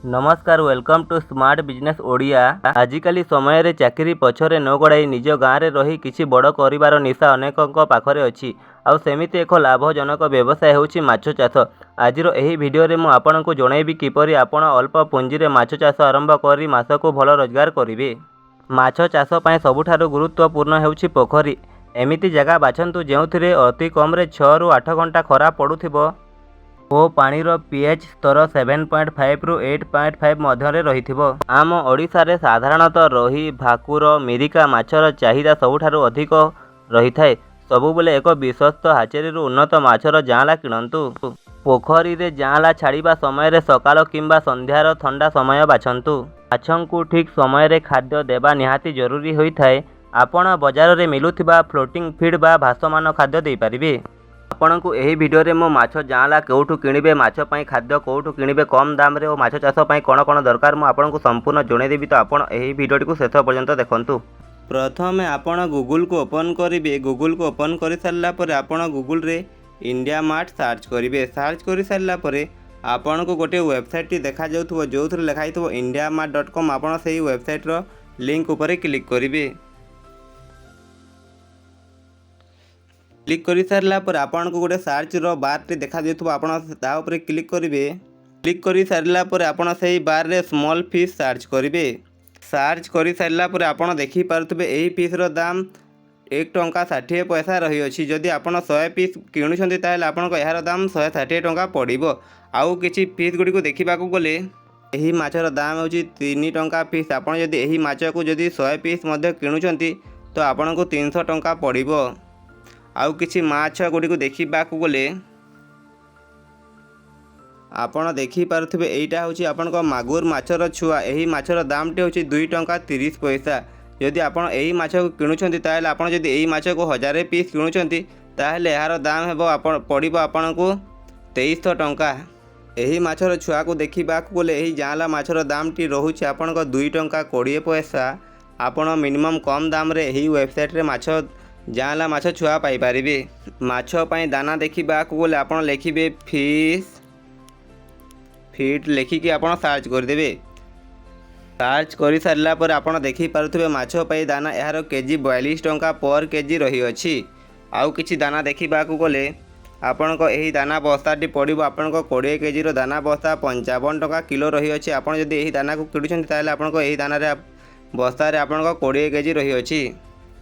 नमस्कार welcome to Smart Business Odia. आजिकाली समय रे चाकरी पछरे न गड़ाई निज गाँव में रही किसी बड़ कर निशा अनेकों पाखरे अच्छी आउ सेमिति एक लाभजनक व्यवसाय होउछि माछ चाष। आजिर एही वीडियो रे मु आपनकु जणैबी किपरि आपण अल्प पुंजी रे माछ चाष आरंभ करी मासकु भल रोजगार करिवे। माछ चाष पय सबुठारु गुरुत्वपूर्ण हेउछि पोखरी। एमिति जगह बाछंतु जेउथिरे अति कम रे 6 रु 8 घंटा खरा पड़ुथिबो ओ पानीर पीएच स्तर 7.5 रु 8.5 मध्य रहिथिबो। आम ओडिशा रे साधारणतः रोही भाकुर मिरिका माछर चाहिदा सबुठारु अधिक रही थाए। सबुबले एक विश्वस्त हाचेरी उन्नत माछर जाँला किणंतु। पोखरी रे जाँला छाड़िबा समय रे सकाळ किंबा संध्यार ठंडा समय बाछंतु। माछंकु ठीक समय रे खाद्य देबा निहाती जरूरी होई थाए। आपण बाजार रे मिलुथिबा फ्लोटिंग फीड बा भासमान खाद्य देई परिबे। आपनकु एही वीडियो रे मो माछ जाँला केउठु किनिबे, माछ पई खाद्य कोउठु किनिबे कम दाम रे, ओ माछ चाष पई कोन कोन दरकार मु आपनकु संपूर्ण जणे देबी। तो आपण एही वीडियोटी को शेष पर्यंत देखंतु। प्रथमे आपण गूगल को ओपन करिवे। गूगल को ओपन करि सारला परे आपण गूगल रे इंडिया मार्ट सर्च करिवे। सर्च करि सारला परे आपनकु गोटे वेबसाइट टी देखा जाउथबो जोथरे लिखाइथबो indiamart.com। आपण सेही वेबसाइट रो लिंक ऊपर क्लिक करिवे। क्लिक कर सारा पर आपन को गोटे सर्च रो बार टे देखा देथबो। आपण ता ऊपर क्लिक करिवे। क्लिक कर सारा पर आपण सेही बार रे स्मॉल फिश सर्च करिवे। सर्च कर सारा पर आपण देखि पारुथबे एही फिश रो दाम 1 टंका 60 पैसा रही अछि। जदि आपण 100 पीस किणुछंती ताहेले आपण को यार दाम 160 टंका पड़िबो। आउ किछि फिश गुडी को देखिबा को गले एही माछर दाम होछि 3 टंका पीस। आपण जदि एही माछ को जदि 100 पीस मध्ये किणुछंती तो आपण को 300 टंका पड़िबो। आउ किछि माछ गुडी को देखिबा को गले आपण देखि पारुथबे एइटा होछि आपण को मागुर माछर छुआ। एही माछर दाम टे होछि 2 टंका 30 पैसा। यदि आपण एही माछ को किणुछंती ताहेले आपण जदि एही माछ को 1000 पीस किणुछंती ताहेले यार दाम हेबो आपण पड़िबो आपण को 2300 टंका। एही माछर छुआ को देखिबा को गले एही जाँला माछर दाम टी रहुछि आपण को 2 टंका 20 पैसा। आपण मिनिमम कम दाम रे एही वेबसाइट रे माछ जाँला माछ छुआ पाई पारिबे। माछ पई दाना देखिबा को गले आपण लिखिबे फिश फीड लिखिकी आपण सर्च कर देबे। सर्च कर सारला पर आपण देखि पारुथबे माछ पई दाना यार केजी 42 टंका पर केजी रही अछि। आउ किछि दाना देखिबा को गले आपण को एही दाना बस्ताटी पड़िबो आपण को 20 केजी रो दाना बस्ता 55 टंका किलो रही अछि। आपण जदि एही दाना को किडुछंती ताहेले आपण को एही दाना रे बस्ता रे आपण को 20 केजी रही अछि।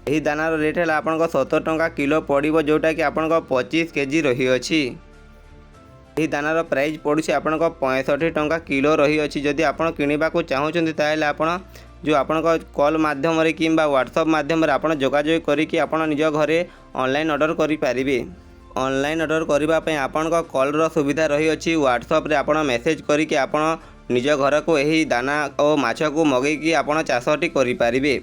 एही दानार रेट है आपन को 70 टंका किलो पड़िबो जोटा कि आपन को 25 केजी रही अछि। एही दानार प्राइस पड़ुछि आपन को 65 टंका किलो रही अछि। जदि आपन किनिबा को चाहुचंती ताहेले आपन जो आपन को कॉल माध्यम रे किंबा व्हाट्सएप माध्यम रे आपन जोगाजोग करी कि आपन निज घरे ऑनलाइन ऑर्डर करि पारिबे। ऑनलाइन ऑर्डर करबा पय आपन को कॉल रो सुविधा रही अछि। व्हाट्सएप रे आपन मेसेज करी कि आपन निज घर को एही दाना ओ माछ को मगै कि आपन चाषटी करि पारिबे।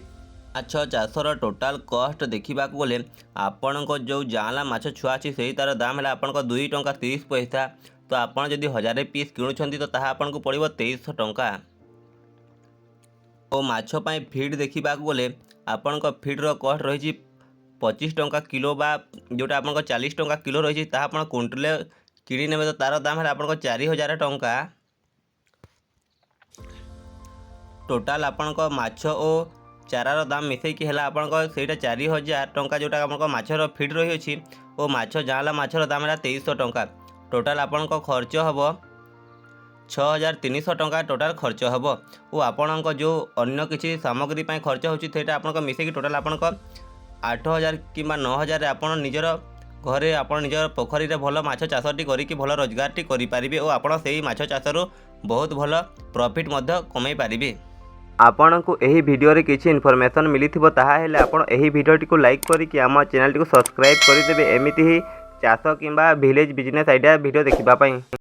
माछ चाषर टोटाल कॉस्ट देखा गले आपण को जो जाँला माछ छुआ अच्छी से तार दाम है आपन को 2 टंका 30 पैसा। तो आपन जदि 1000 पीस किणुछंती तो ताहा आपन को पड़िबो 2300 टंका। ओ माछ पई फीड देखा गले आपन को फीड रो कॉस्ट रही 25 टंका किलो बा जोटा आपन को 40 टंका किलो रही ताहा आपन क्विंटल किणी नेबे तो तार दाम है आपन को 4000 टंका। टोटाल आपन को माछ ओ चारार दाम मिसेकी है आपन को सेटा 4000 टंका जोटा आपन को माछर फीड रही अछि। ओ माछ जाँला माछर दाम है 2300 टंका। टोटाल आपन को खर्च हबो 6300 टंका टोटाल खर्च हबो। ओ आपन को जो अन्य किछि सामग्री पय खर्च होछि सेटा आपन को मिसेकी टोटाल आपन को 8000 किंबा 9000 आपन निजर घरे आपन निजर पोखरी रे भल माछ चाषटी करिकि भल रोजगारटी करि पारिबे। ओ आपन सेही माछ चाषरु बहुत भल प्रॉफिट मध्य कमाई पारिबे। आपण को एही वीडियो रे किछि इन्फॉर्मेशन मिली थिबो ताहा हेले आपण एही वीडियोटी को लाइक करी कि आम चैनल टी को सब्सक्राइब करि देबे। एमिति ही चाष किंबा विलेज बिजनेस आइडिया वीडियो देखिबा पई।